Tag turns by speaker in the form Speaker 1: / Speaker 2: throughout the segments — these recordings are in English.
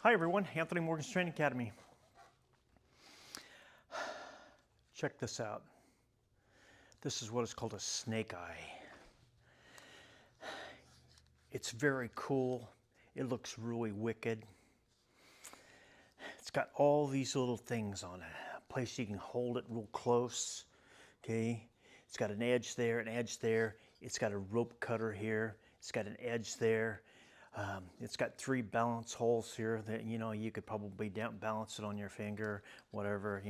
Speaker 1: Hi everyone, Anthony Morgan's Training Academy. Check this out. This is what is called a snake eye. It's very cool. It looks really wicked. It's got all these little things on it. A place you can hold it real close. Okay. It's got an edge there, an edge there. It's got a rope cutter here. It's got an edge there. It's got 3 balance holes here that, you could probably balance it on your finger, whatever,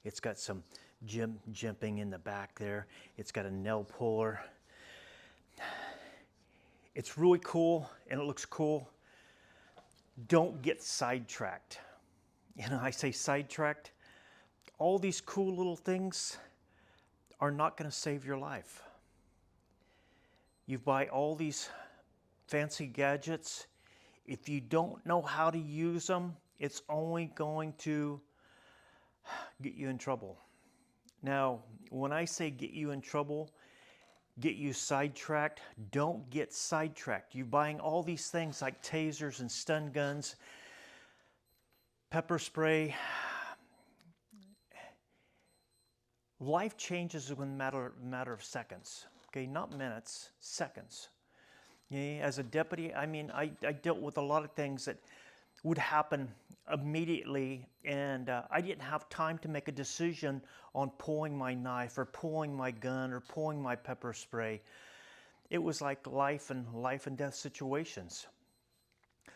Speaker 1: It's got some jimping in the back there. It's got a nail puller. It's really cool and it looks cool. Don't get sidetracked. I say sidetracked. All these cool little things are not going to save your life. You buy all these fancy gadgets. If you don't know how to use them, it's only going to get you in trouble. Now, when I say get you in trouble, get you sidetracked, don't get sidetracked. You're buying all these things like tasers and stun guns, pepper spray. Life changes in a matter of seconds, okay? Not minutes, seconds. As a deputy, I dealt with a lot of things that would happen immediately, and I didn't have time to make a decision on pulling my knife or pulling my gun or pulling my pepper spray. It was like life and death situations.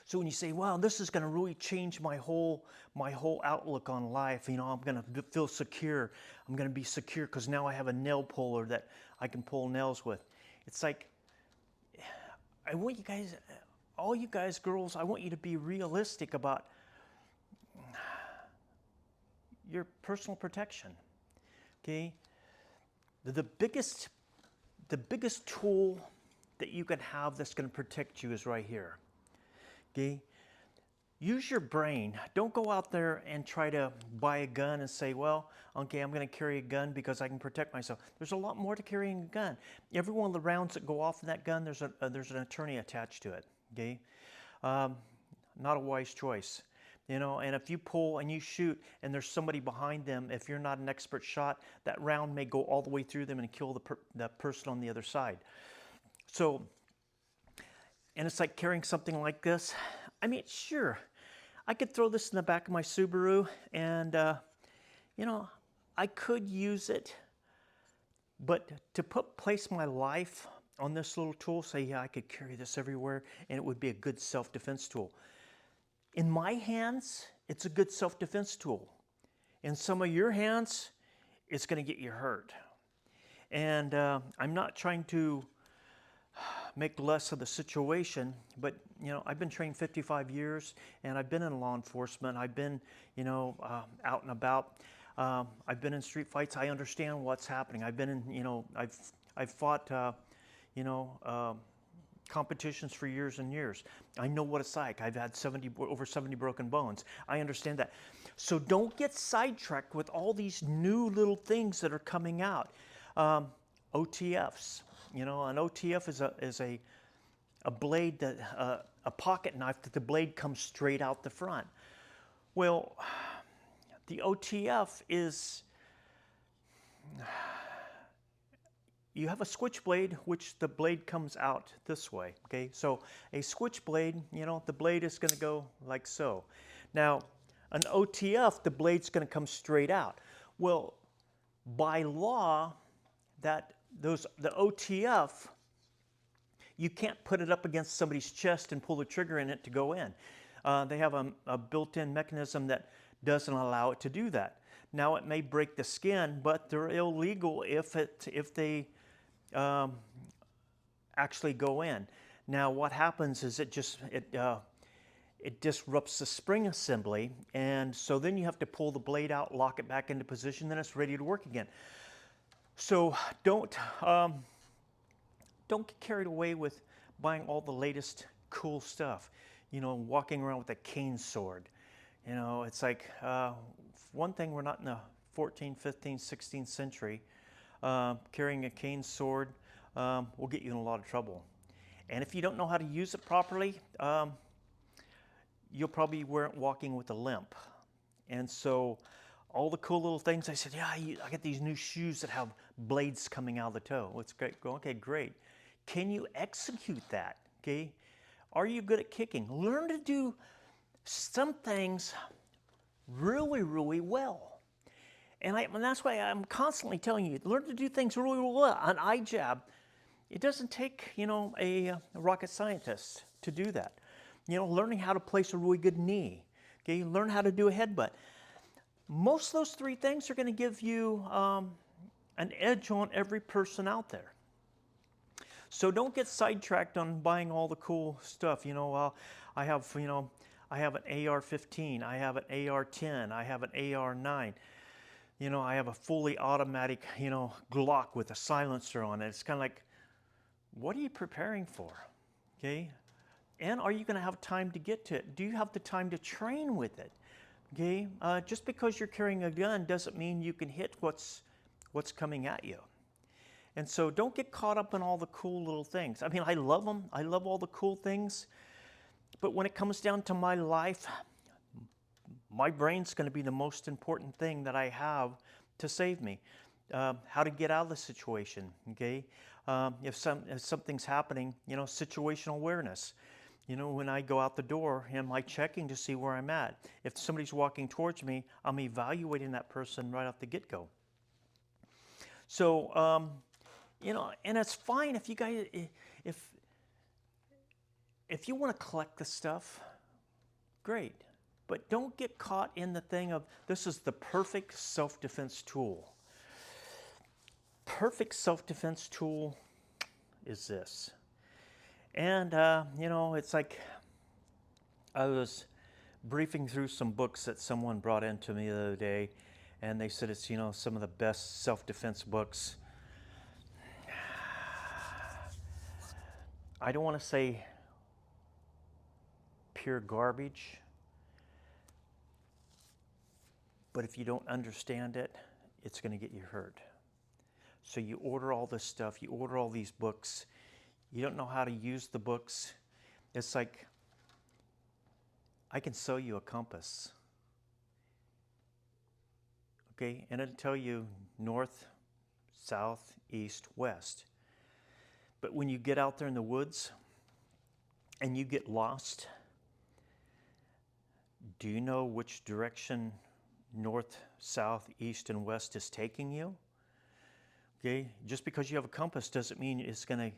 Speaker 1: So when you say, "Wow, this is going to really change my whole outlook on life," I'm going to feel secure. I'm going to be secure because now I have a nail puller that I can pull nails with. It's like, I want you guys, all you guys, girls, I want you to be realistic about your personal protection. Okay? The biggest tool that you can have that's going to protect you is right here. Okay? Use your brain. Don't go out there and try to buy a gun and say, "Well, okay, I'm going to carry a gun because I can protect myself." There's a lot more to carrying a gun. Every one of the rounds that go off in that gun, there's an attorney attached to it. Okay, not a wise choice. And if you pull and you shoot and there's somebody behind them, if you're not an expert shot, that round may go all the way through them and kill that person on the other side. So, and it's like carrying something like this. Sure, I could throw this in the back of my Subaru and, I could use it, but to place my life on this little tool, say, yeah, I could carry this everywhere and it would be a good self-defense tool. In my hands, it's a good self-defense tool. In some of your hands, it's going to get you hurt. And I'm not trying to make less of the situation, but I've been trained 55 years and I've been in law enforcement. I've been out and about. I've been in street fights. I understand what's happening. I've been in I've fought competitions for years and years. I know what it's like. I've had over 70 broken bones. I understand that. So don't get sidetracked with all these new little things that are coming out. OTFs. An OTF is a blade that a pocket knife that the blade comes straight out the front. Well, the OTF is, you have a switchblade which the blade comes out this way. Okay, so a switchblade, the blade is going to go like so. Now, an OTF, the blade's going to come straight out. Well, by law, the OTF, you can't put it up against somebody's chest and pull the trigger in it to go in. They have a built-in mechanism that doesn't allow it to do that. Now it may break the skin, but they're illegal if they actually go in. Now what happens is it disrupts the spring assembly, and so then you have to pull the blade out, lock it back into position, then it's ready to work again. So don't get carried away with buying all the latest cool stuff. Walking around with a cane sword. It's like, one thing, we're not in the 14th, 15th, 16th century. Carrying a cane sword will get you in a lot of trouble. And if you don't know how to use it properly, you'll probably weren't walking with a limp. And so all the cool little things, I said, yeah, I got these new shoes that have blades coming out of the toe. It's great. Go, okay, great. Can you execute that? Okay. Are you good at kicking? Learn to do some things really, really well. And that's why I'm constantly telling you, learn to do things really, really well. An eye jab, it doesn't take, a rocket scientist to do that. Learning how to place a really good knee. Okay, learn how to do a headbutt. Most of those three things are going to give you an edge on every person out there. So don't get sidetracked on buying all the cool stuff. I have an AR-15, I have an AR-10, I have an AR-9. I have a fully automatic, Glock with a silencer on it. It's kind of like, what are you preparing for? Okay? And are you going to have time to get to it? Do you have the time to train with it? Okay? Just because you're carrying a gun doesn't mean you can hit what's coming at you. And so don't get caught up in all the cool little things. I mean, I love them. I love all the cool things. But when it comes down to my life, my brain's going to be the most important thing that I have to save me. How to get out of the situation, okay? If something's happening, situational awareness. When I go out the door, am I checking to see where I'm at? If somebody's walking towards me, I'm evaluating that person right off the get-go. So, and it's fine if you guys, if you want to collect the stuff, great. But don't get caught in the thing of, this is the perfect self-defense tool. Perfect self-defense tool is this. And, it's like I was briefing through some books that someone brought into me the other day, and they said it's, some of the best self-defense books. I don't want to say pure garbage, but if you don't understand it, it's going to get you hurt. So you order all this stuff, you order all these books, you don't know how to use the books. It's like, I can sell you a compass, okay? And it'll tell you north, south, east, west. But when you get out there in the woods and you get lost, do you know which direction north, south, east, and west is taking you? Okay, just because you have a compass doesn't mean it's going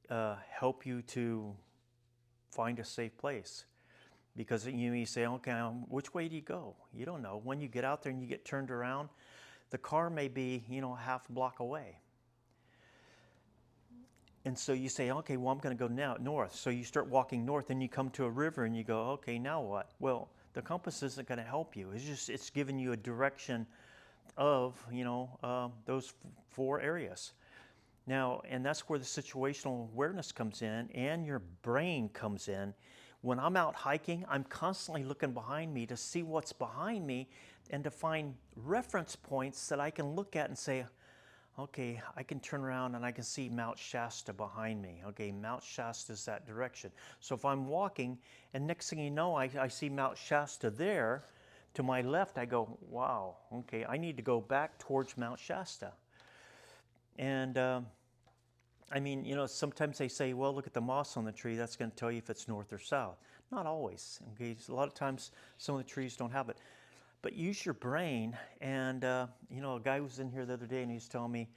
Speaker 1: to help you to find a safe place. Because you say, okay, which way do you go? You don't know. When you get out there and you get turned around, the car may be, half a block away. And so you say, okay, well, I'm going to go now north. So you start walking north and you come to a river and you go, okay, now what? Well, the compass isn't going to help you. It's giving you a direction of, those four areas. Now, and that's where the situational awareness comes in and your brain comes in. When I'm out hiking, I'm constantly looking behind me to see what's behind me and to find reference points that I can look at and say, okay, I can turn around and I can see Mount Shasta behind me. Okay, Mount Shasta is that direction. So if I'm walking and next thing you know, I see Mount Shasta there, to my left, I go, wow, okay, I need to go back towards Mount Shasta. And sometimes they say, well, look at the moss on the tree. That's going to tell you if it's north or south. Not always. Okay, a lot of times some of the trees don't have it. But use your brain. And, a guy was in here the other day and he was telling me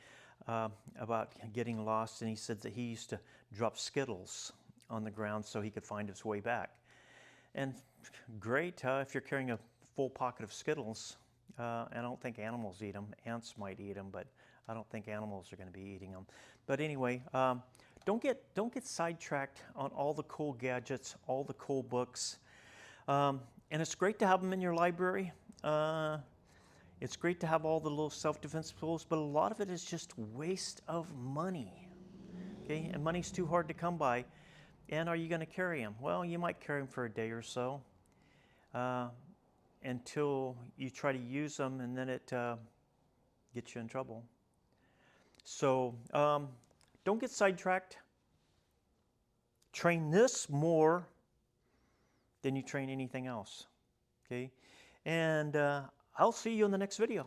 Speaker 1: about getting lost. And he said that he used to drop Skittles on the ground so he could find his way back. And great, if you're carrying a full pocket of Skittles. I don't think animals eat them. Ants might eat them, but I don't think animals are going to be eating them. But anyway, don't get sidetracked on all the cool gadgets, all the cool books. And it's great to have them in your library. It's great to have all the little self-defense tools, but a lot of it is just waste of money. Okay, and money's too hard to come by. And are you going to carry them? Well, you might carry them for a day or so. Until you try to use them and then it gets you in trouble. So don't get sidetracked. Train this more than you train anything else. Okay, and I'll see you in the next video.